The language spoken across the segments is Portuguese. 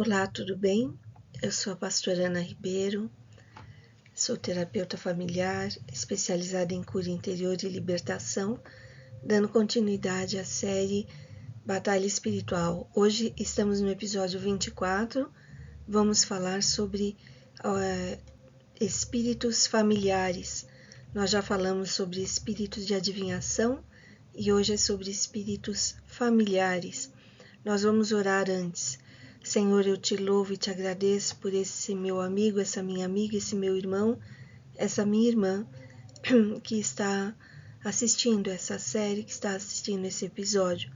Olá, tudo bem? Eu sou a pastora Ana Ribeiro, sou terapeuta familiar, especializada em cura interior e libertação, dando continuidade à série Batalha Espiritual. Hoje estamos no episódio 24, vamos falar sobre espíritos familiares. Nós já falamos sobre espíritos de adivinhação e hoje é sobre espíritos familiares. Nós vamos orar antes. Senhor, eu te louvo e te agradeço por esse meu amigo, essa minha amiga, esse meu irmão, essa minha irmã que está assistindo essa série, que está assistindo esse episódio.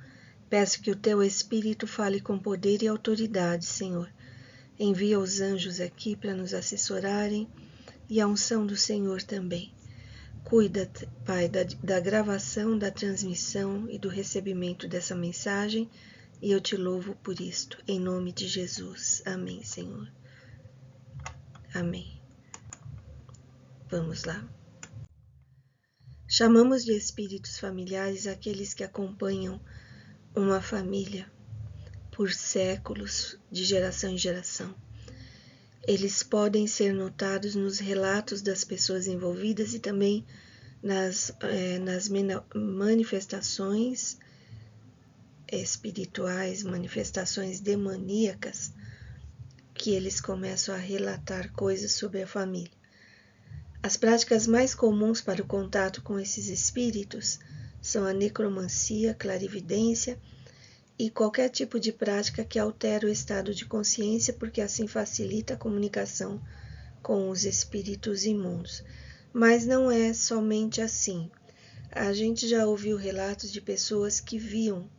Peço que o teu Espírito fale com poder e autoridade, Senhor. Envia os anjos aqui para nos assessorarem e a unção do Senhor também. Cuida, Pai, da gravação, da transmissão e do recebimento dessa mensagem. E eu te louvo por isto, em nome de Jesus. Amém, Senhor. Amém. Vamos lá. Chamamos de espíritos familiares aqueles que acompanham uma família por séculos, de geração em geração. Eles podem ser notados nos relatos das pessoas envolvidas e também nas manifestações espirituais, manifestações demoníacas, que eles começam a relatar coisas sobre a família. As práticas mais comuns para o contato com esses espíritos são a necromancia, clarividência e qualquer tipo de prática que altera o estado de consciência, porque assim facilita a comunicação com os espíritos imundos. Mas não é somente assim. A gente já ouviu relatos de pessoas que viam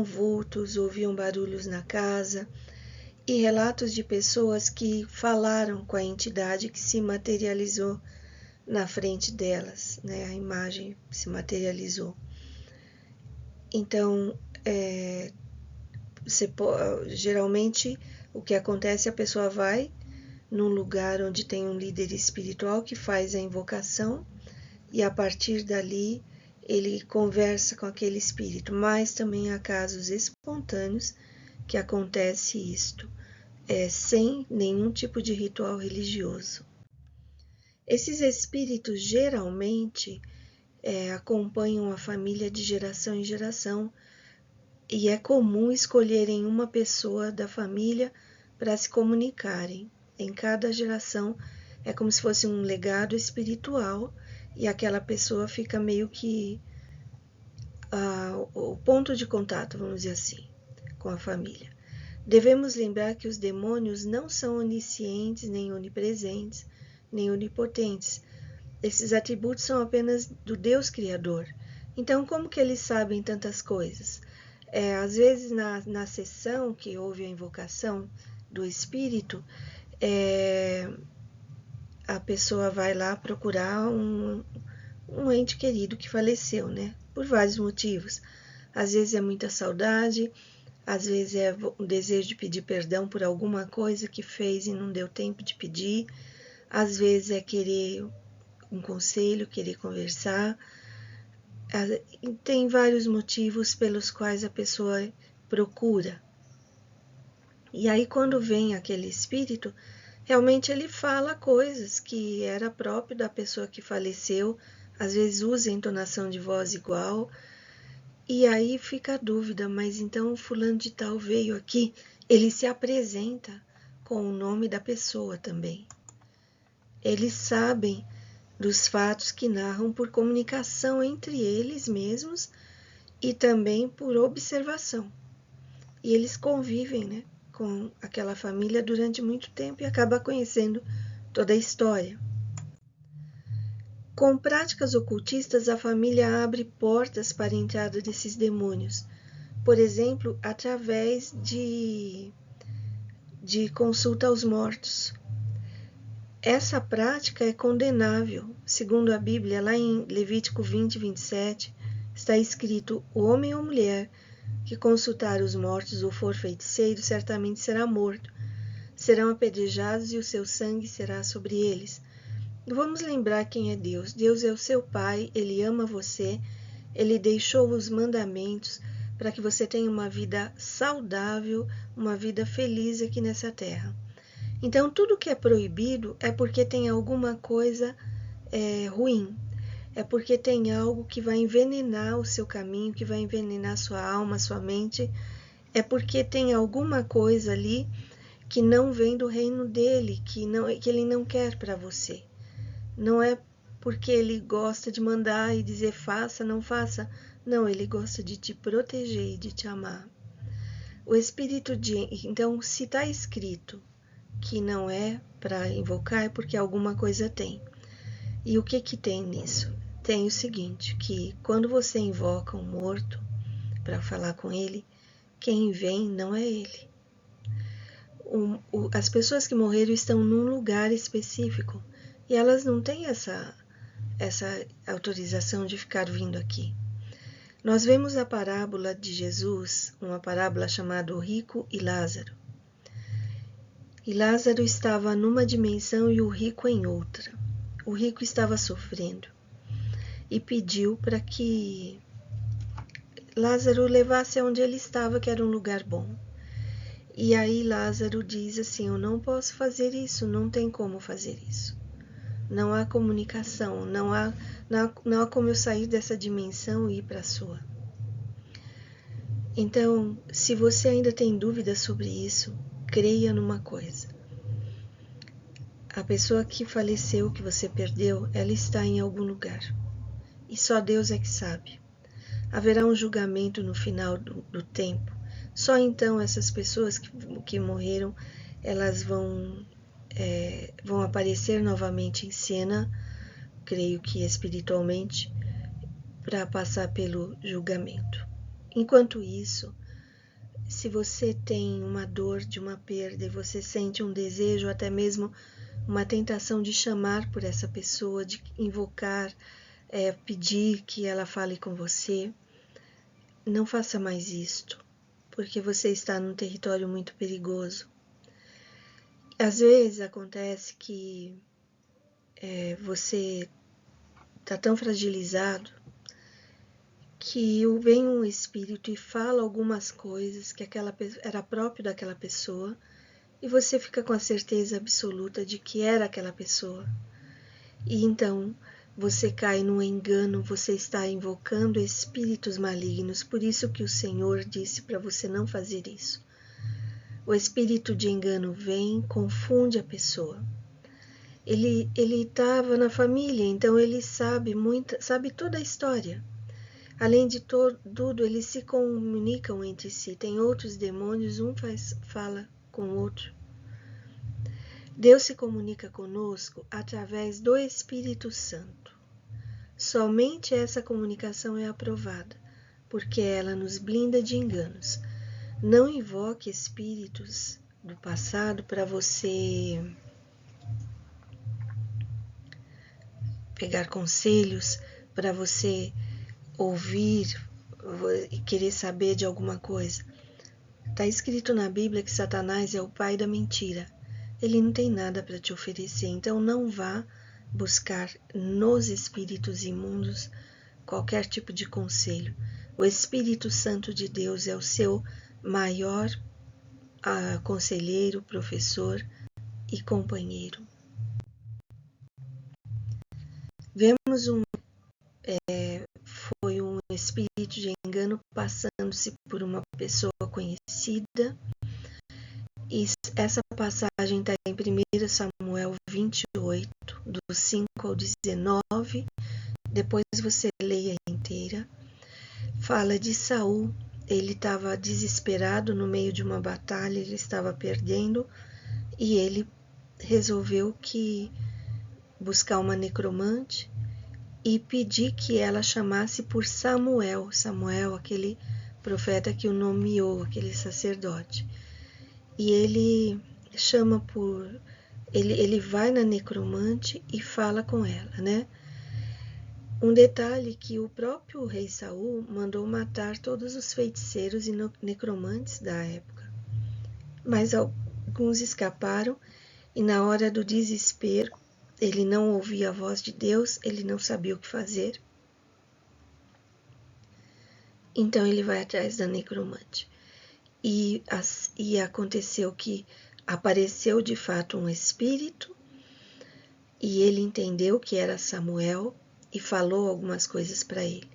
vultos, ouviam barulhos na casa, e relatos de pessoas que falaram com a entidade que se materializou na frente delas, né? A imagem se materializou. Então, geralmente o que acontece, a pessoa vai num lugar onde tem um líder espiritual que faz a invocação e a partir dali ele conversa com aquele espírito, mas também há casos espontâneos que acontece isto, sem nenhum tipo de ritual religioso. Esses espíritos geralmente acompanham a família de geração em geração e é comum escolherem uma pessoa da família para se comunicarem. Em cada geração é como se fosse um legado espiritual e aquela pessoa fica meio que o ponto de contato, vamos dizer assim, com a família. Devemos lembrar que os demônios não são oniscientes, nem onipresentes, nem onipotentes. Esses atributos são apenas do Deus Criador. Então, como que eles sabem tantas coisas? Às vezes, na sessão que houve a invocação do Espírito, a pessoa vai lá procurar um ente querido que faleceu, né? Por vários motivos. Às vezes é muita saudade, às vezes é um desejo de pedir perdão por alguma coisa que fez e não deu tempo de pedir, às vezes é querer um conselho, querer conversar. Tem vários motivos pelos quais a pessoa procura. E aí, quando vem aquele espírito, realmente ele fala coisas que era próprio da pessoa que faleceu, às vezes usa entonação de voz igual, e aí fica a dúvida, mas então o fulano de tal veio aqui, ele se apresenta com o nome da pessoa também. Eles sabem dos fatos que narram por comunicação entre eles mesmos e também por observação. E eles convivem, né, com aquela família durante muito tempo e acabam conhecendo toda a história. Com práticas ocultistas, a família abre portas para a entrada desses demônios. Por exemplo, através de consulta aos mortos. Essa prática é condenável. Segundo a Bíblia, lá em Levítico 20, 27, está escrito: o homem ou mulher que consultar os mortos ou for feiticeiro, certamente será morto. Serão apedrejados e o seu sangue será sobre eles. Vamos lembrar quem é Deus. Deus é o seu Pai, Ele ama você, Ele deixou os mandamentos para que você tenha uma vida saudável, uma vida feliz aqui nessa terra. Então, tudo que é proibido é porque tem alguma coisa ruim, é porque tem algo que vai envenenar o seu caminho, que vai envenenar sua alma, sua mente, é porque tem alguma coisa ali que não vem do reino dele, que ele não quer para você. Não é porque ele gosta de mandar e dizer faça, não faça. Não, ele gosta de te proteger e de te amar. O espírito então, se está escrito que não é para invocar, é porque alguma coisa tem. E o que tem nisso? Tem o seguinte, que quando você invoca um morto para falar com ele, quem vem não é ele. As pessoas que morreram estão num lugar específico e elas não têm essa autorização de ficar vindo aqui. Nós vemos a parábola de Jesus, uma parábola chamada O Rico e Lázaro. E Lázaro estava numa dimensão e o rico em outra. O rico estava sofrendo e pediu para que Lázaro levasse aonde ele estava, que era um lugar bom. E aí Lázaro diz assim, eu não posso fazer isso, não tem como fazer isso. Não há comunicação, não há como eu sair dessa dimensão e ir para a sua. Então, se você ainda tem dúvidas sobre isso, creia numa coisa. A pessoa que faleceu, que você perdeu, ela está em algum lugar. E só Deus é que sabe. Haverá um julgamento no final do tempo. Só então essas pessoas que morreram, elas vão aparecer novamente em cena, creio que espiritualmente, para passar pelo julgamento. Enquanto isso, se você tem uma dor de uma perda e você sente um desejo, até mesmo uma tentação de chamar por essa pessoa, de invocar, pedir que ela fale com você, não faça mais isto, porque você está num território muito perigoso. Às vezes acontece que você está tão fragilizado que vem um espírito e fala algumas coisas que era próprio daquela pessoa e você fica com a certeza absoluta de que era aquela pessoa. E então você cai no engano, você está invocando espíritos malignos, por isso que o Senhor disse para você não fazer isso. O espírito de engano vem, confunde a pessoa. Ele estava na família, então ele sabe toda a história. Além de tudo, eles se comunicam entre si. Tem outros demônios, um fala com o outro. Deus se comunica conosco através do Espírito Santo. Somente essa comunicação é aprovada, porque ela nos blinda de enganos. Não invoque espíritos do passado para você pegar conselhos, para você ouvir e querer saber de alguma coisa. Está escrito na Bíblia que Satanás é o pai da mentira. Ele não tem nada para te oferecer, então não vá buscar nos espíritos imundos qualquer tipo de conselho. O Espírito Santo de Deus é o seu maior conselheiro, professor e companheiro. Vemos foi um espírito de engano passando-se por uma pessoa conhecida. E essa passagem está em 1 Samuel 28, do 5 ao 19. Depois você leia inteira. Fala de Saul. Ele estava desesperado no meio de uma batalha, ele estava perdendo e ele resolveu buscar uma necromante e pedir que ela chamasse por Samuel. Samuel, aquele profeta que o nomeou, aquele sacerdote. E ele chama ele vai na necromante e fala com ela, né? Um detalhe que o próprio rei Saul mandou matar todos os feiticeiros e necromantes da época. Mas alguns escaparam e na hora do desespero, ele não ouvia a voz de Deus, ele não sabia o que fazer. Então ele vai atrás da necromante. E aconteceu que apareceu de fato um espírito e ele entendeu que era Samuel e falou algumas coisas para ele.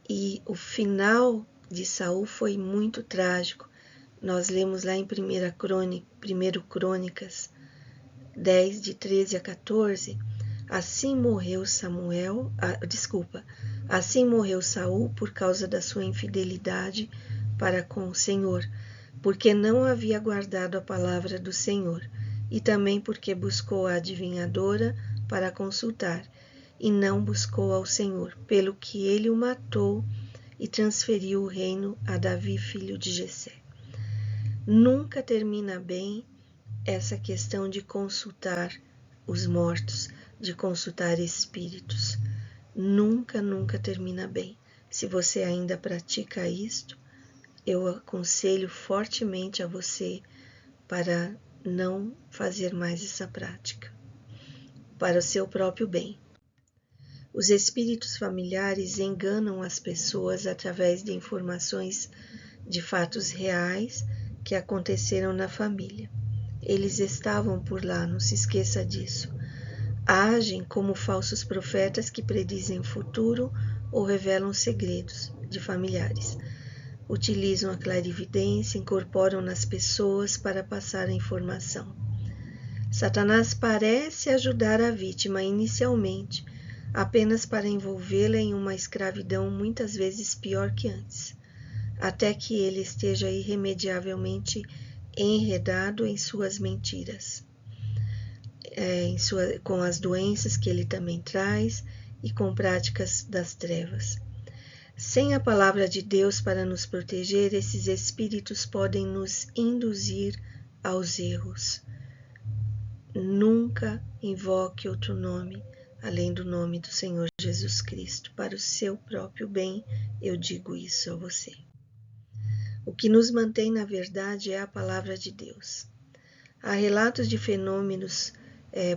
E o final de Saul foi muito trágico. Nós lemos lá em 1 Crônicas 10, de 13 a 14, assim morreu assim morreu Saul por causa da sua infidelidade para com o Senhor, porque não havia guardado a palavra do Senhor, e também porque buscou a adivinhadora para consultar, e não buscou ao Senhor, pelo que ele o matou e transferiu o reino a Davi, filho de Jessé. Nunca termina bem essa questão de consultar os mortos, de consultar espíritos. Nunca, nunca termina bem. Se você ainda pratica isto, eu aconselho fortemente a você para não fazer mais essa prática, para o seu próprio bem. Os espíritos familiares enganam as pessoas através de informações de fatos reais que aconteceram na família. Eles estavam por lá, não se esqueça disso. Agem como falsos profetas que predizem o futuro ou revelam segredos de familiares. Utilizam a clarividência, incorporam nas pessoas para passar a informação. Satanás parece ajudar a vítima inicialmente, apenas para envolvê-la em uma escravidão muitas vezes pior que antes, até que ele esteja irremediavelmente enredado em suas mentiras, com as doenças que ele também traz e com práticas das trevas. Sem a palavra de Deus para nos proteger, esses espíritos podem nos induzir aos erros. Nunca invoque outro nome além do nome do Senhor Jesus Cristo. Para o seu próprio bem, eu digo isso a você. O que nos mantém na verdade é a palavra de Deus. Há relatos de fenômenos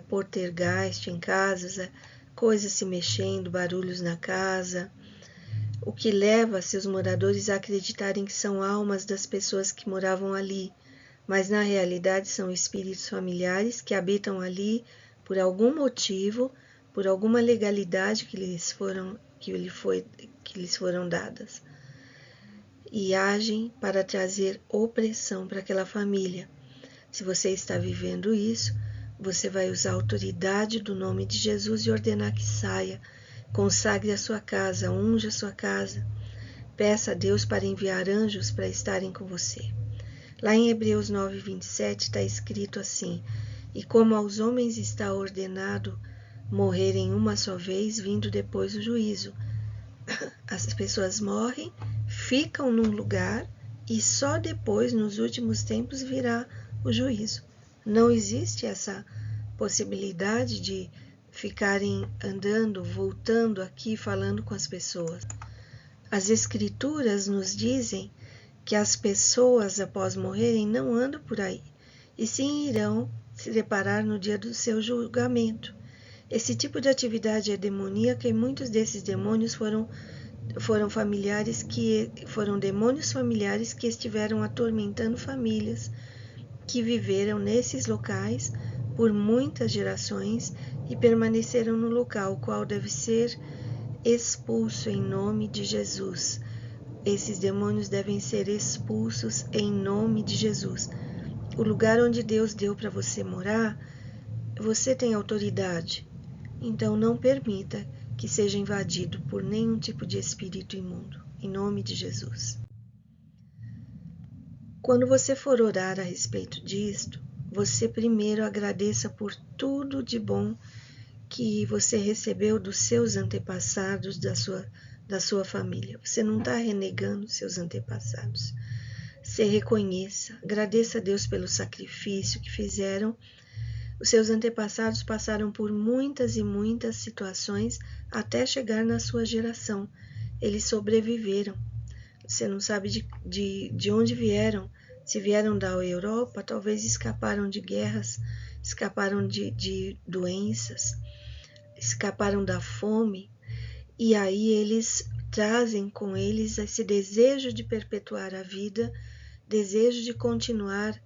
poltergeist em casas, coisas se mexendo, barulhos na casa, o que leva seus moradores a acreditarem que são almas das pessoas que moravam ali, mas na realidade são espíritos familiares que habitam ali por algum motivo, por alguma legalidade que lhes foram dadas, e agem para trazer opressão para aquela família. Se você está vivendo isso, você vai usar a autoridade do nome de Jesus e ordenar que saia. Consagre a sua casa, unja a sua casa. Peça a Deus para enviar anjos para estarem com você. Lá em Hebreus 9:27 está escrito assim: e como aos homens está ordenado morrerem uma só vez, vindo depois o juízo. As pessoas morrem, ficam num lugar e só depois, nos últimos tempos, virá o juízo. Não existe essa possibilidade de ficarem andando, voltando aqui, falando com as pessoas. As Escrituras nos dizem que as pessoas, após morrerem, não andam por aí, e sim irão se deparar no dia do seu julgamento. Esse tipo de atividade é demoníaca e muitos desses demônios foram demônios familiares que estiveram atormentando famílias que viveram nesses locais por muitas gerações e permaneceram no local, o qual deve ser expulso em nome de Jesus. Esses demônios devem ser expulsos em nome de Jesus. O lugar onde Deus deu para você morar, você tem autoridade. Então não permita que seja invadido por nenhum tipo de espírito imundo, em nome de Jesus. Quando você for orar a respeito disto, você primeiro agradeça por tudo de bom que você recebeu dos seus antepassados, da sua família. Você não está renegando seus antepassados. Você reconheça, agradeça a Deus pelo sacrifício que fizeram. Os seus antepassados passaram por muitas e muitas situações até chegar na sua geração. Eles sobreviveram. Você não sabe de onde vieram. Se vieram da Europa, talvez escaparam de guerras, escaparam de doenças, escaparam da fome. E aí eles trazem com eles esse desejo de perpetuar a vida, desejo de continuar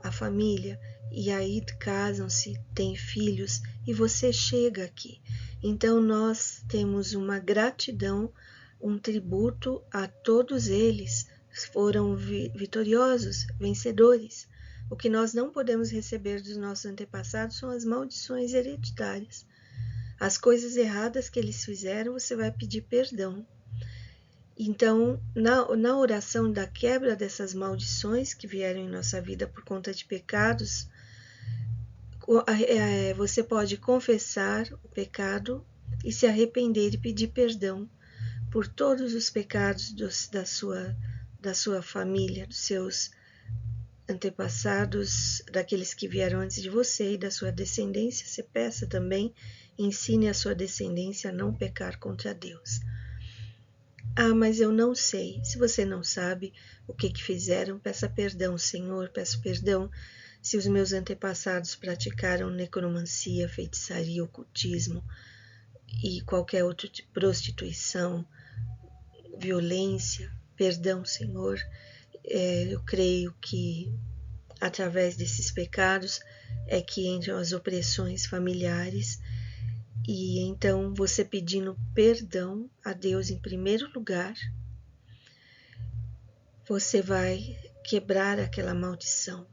a família, e aí casam-se, têm filhos, e você chega aqui. Então nós temos uma gratidão, um tributo a todos eles, foram vitoriosos, vencedores. O que nós não podemos receber dos nossos antepassados são as maldições hereditárias. As coisas erradas que eles fizeram, você vai pedir perdão. Então, na oração da quebra dessas maldições que vieram em nossa vida por conta de pecados, você pode confessar o pecado e se arrepender e pedir perdão por todos os pecados da sua família, dos seus antepassados, daqueles que vieram antes de você e da sua descendência. Você peça também, ensine a sua descendência a não pecar contra Deus. Ah, mas eu não sei. Se você não sabe o que fizeram, peça perdão, Senhor, peço perdão se os meus antepassados praticaram necromancia, feitiçaria, ocultismo e qualquer outro tipo de prostituição, violência. Perdão, Senhor. Eu creio que através desses pecados é que entram as opressões familiares. E então você pedindo perdão a Deus em primeiro lugar, você vai quebrar aquela maldição.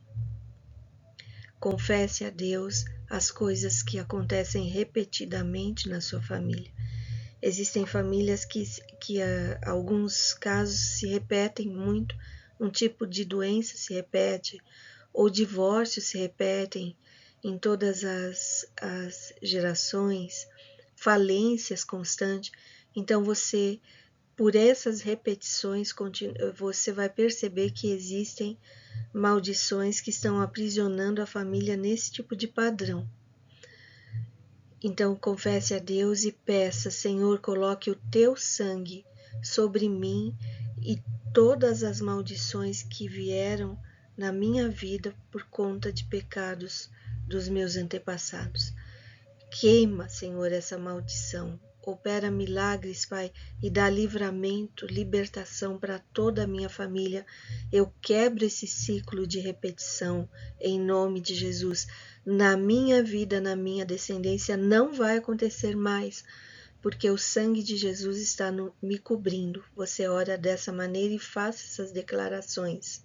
Confesse a Deus as coisas que acontecem repetidamente na sua família. Existem famílias que alguns casos se repetem muito, um tipo de doença se repete, ou divórcios se repetem em todas as gerações, falências constantes. Então você, por essas repetições, você vai perceber que existem maldições que estão aprisionando a família nesse tipo de padrão. Então confesse a Deus e peça: Senhor, coloque o teu sangue sobre mim e todas as maldições que vieram na minha vida por conta de pecados dos meus antepassados. Queima, Senhor, essa maldição. Opera milagres, Pai, e dá livramento, libertação para toda a minha família. Eu quebro esse ciclo de repetição em nome de Jesus. Na minha vida, na minha descendência, não vai acontecer mais, porque o sangue de Jesus está me cobrindo. Você ora dessa maneira e faça essas declarações.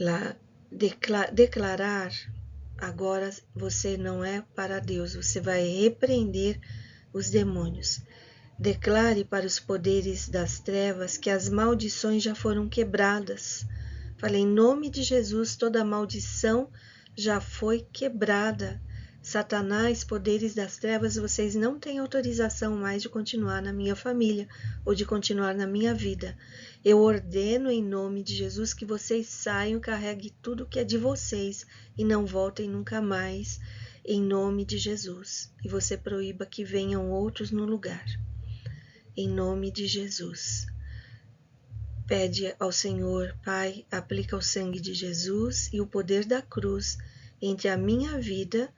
Lá, declarar, agora você não é para Deus, você vai repreender os demônios. Declare para os poderes das trevas que as maldições já foram quebradas. Falei, em nome de Jesus, toda maldição já foi quebrada. Satanás, poderes das trevas, vocês não têm autorização mais de continuar na minha família ou de continuar na minha vida. Eu ordeno em nome de Jesus que vocês saiam, carreguem tudo que é de vocês e não voltem nunca mais, em nome de Jesus. E você proíba que venham outros no lugar. Em nome de Jesus. Pede ao Senhor, Pai, aplica o sangue de Jesus e o poder da cruz entre a minha vida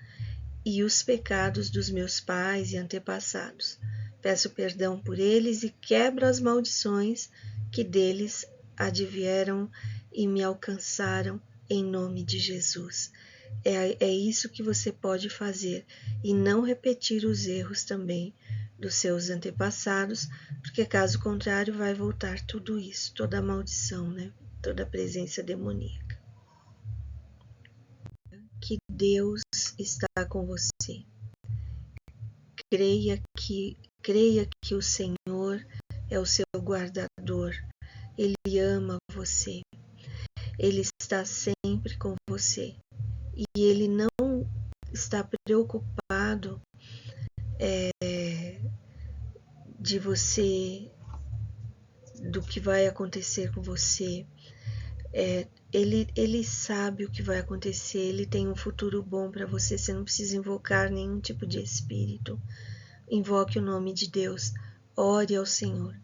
e os pecados dos meus pais e antepassados. Peço perdão por eles e quebro as maldições que deles advieram e me alcançaram em nome de Jesus. É isso que você pode fazer e não repetir os erros também dos seus antepassados, porque caso contrário vai voltar tudo isso, toda a maldição, né? Toda a presença demoníaca. Que Deus está com você. Creia que o Senhor é o seu guardador. Ele ama você. Ele está sempre com você. E Ele não está preocupado de você, do que vai acontecer com você. Ele sabe o que vai acontecer, ele tem um futuro bom para você. Você não precisa invocar nenhum tipo de espírito. Invoque o nome de Deus, ore ao Senhor,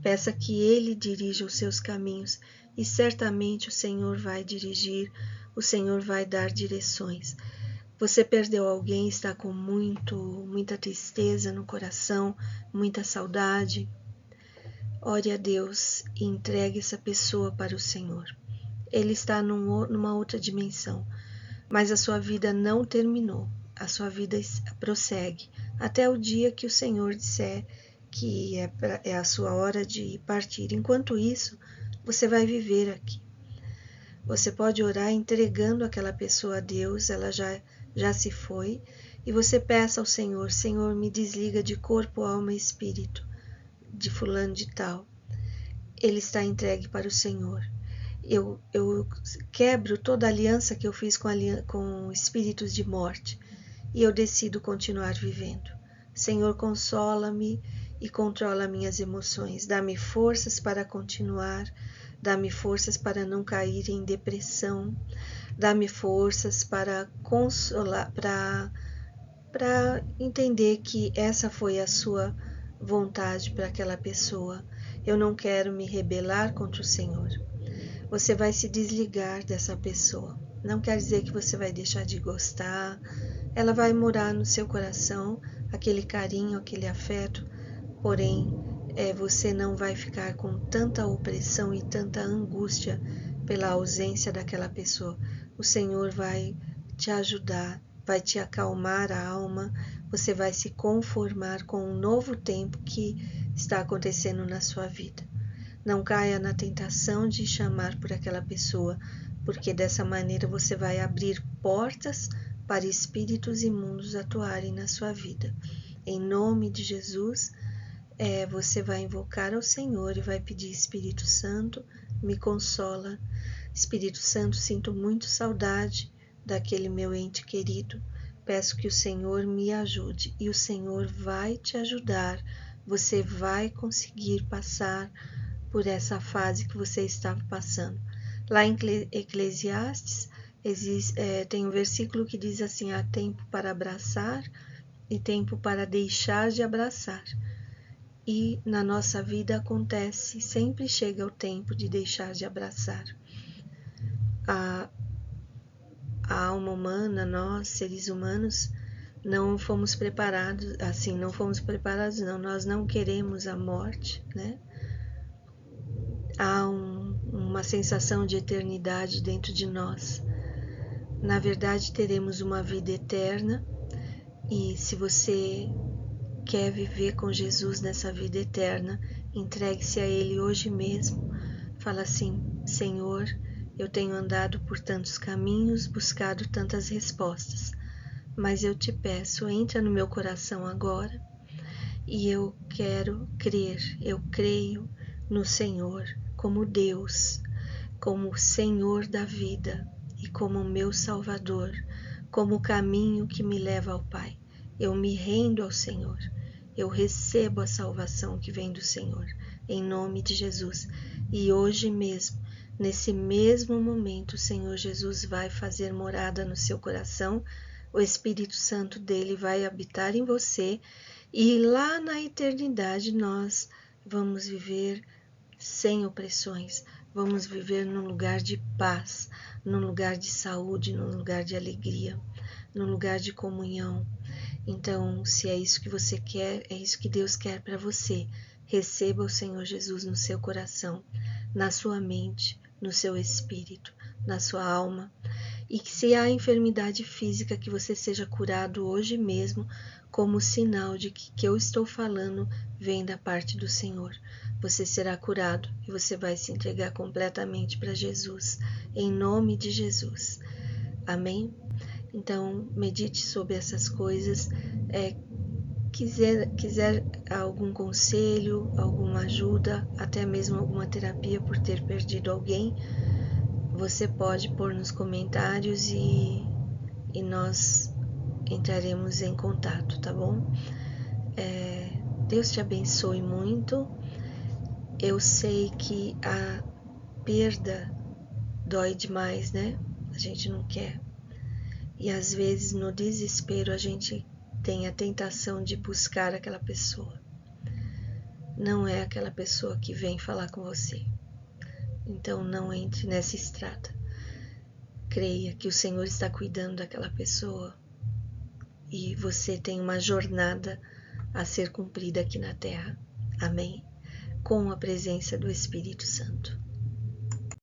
peça que Ele dirija os seus caminhos e certamente o Senhor vai dirigir, o Senhor vai dar direções. Você perdeu alguém, está com muita tristeza no coração, muita saudade. Ore a Deus e entregue essa pessoa para o Senhor. Ele está numa outra dimensão, mas a sua vida não terminou. A sua vida prossegue até o dia que o Senhor disser que é a sua hora de partir. Enquanto isso, você vai viver aqui. Você pode orar entregando aquela pessoa a Deus, ela já se foi, e você peça ao Senhor: Senhor, me desliga de corpo, alma e espírito de fulano de tal. Ele está entregue para o Senhor. Eu quebro toda a aliança que eu fiz com espíritos de morte e eu decido continuar vivendo. Senhor, consola-me e controla minhas emoções. Dá-me forças para continuar. Dá-me forças para não cair em depressão. Dá-me forças para consolar, para entender que essa foi a sua vontade para aquela pessoa. Eu não quero me rebelar contra o Senhor. Você vai se desligar dessa pessoa. Não quer dizer que você vai deixar de gostar. Ela vai morar no seu coração, aquele carinho, aquele afeto, porém você não vai ficar com tanta opressão e tanta angústia pela ausência daquela pessoa. O Senhor vai te ajudar, vai te acalmar a alma, você vai se conformar com um novo tempo que está acontecendo na sua vida. Não caia na tentação de chamar por aquela pessoa, porque dessa maneira você vai abrir portas para espíritos imundos atuarem na sua vida. Em nome de Jesus, você vai invocar ao Senhor e vai pedir: Espírito Santo, me consola. Espírito Santo, sinto muito saudade daquele meu ente querido. Peço que o Senhor me ajude, e o Senhor vai te ajudar. Você vai conseguir passar por essa fase que você estava passando. Lá em Eclesiastes tem um versículo que diz assim: há tempo para abraçar e tempo para deixar de abraçar. E na nossa vida acontece, sempre chega o tempo de deixar de abraçar. A alma humana, nós, seres humanos, não fomos preparados, nós não queremos a morte, né? Há uma sensação de eternidade dentro de nós. Na verdade, teremos uma vida eterna, e se você quer viver com Jesus nessa vida eterna, entregue-se a Ele hoje mesmo. Fala assim: Senhor, eu tenho andado por tantos caminhos, buscado tantas respostas, mas eu te peço, entra no meu coração agora, e eu quero crer, eu creio no Senhor como Deus, como o Senhor da vida e como o meu Salvador, como o caminho que me leva ao Pai. Eu me rendo ao Senhor, eu recebo a salvação que vem do Senhor, em nome de Jesus. E hoje mesmo, nesse mesmo momento, o Senhor Jesus vai fazer morada no seu coração, o Espírito Santo dele vai habitar em você, e lá na eternidade nós vamos viver sem opressões, vamos viver num lugar de paz, num lugar de saúde, num lugar de alegria, num lugar de comunhão. Então, se é isso que você quer, é isso que Deus quer para você. Receba o Senhor Jesus no seu coração, na sua mente, no seu espírito, na sua alma. E que se há enfermidade física, que você seja curado hoje mesmo, como sinal de que eu estou falando vem da parte do Senhor. Você será curado e você vai se entregar completamente para Jesus, em nome de Jesus. Amém? Então, medite sobre essas coisas. Quiser algum conselho, alguma ajuda, até mesmo alguma terapia por ter perdido alguém, você pode pôr nos comentários e nós entraremos em contato, tá bom? Deus te abençoe muito. Eu sei que a perda dói demais, né? A gente não quer. E às vezes no desespero a gente tem a tentação de buscar aquela pessoa. Não é aquela pessoa que vem falar com você. Então não entre nessa estrada. Creia que o Senhor está cuidando daquela pessoa e você tem uma jornada a ser cumprida aqui na Terra. Amém? Com a presença do Espírito Santo.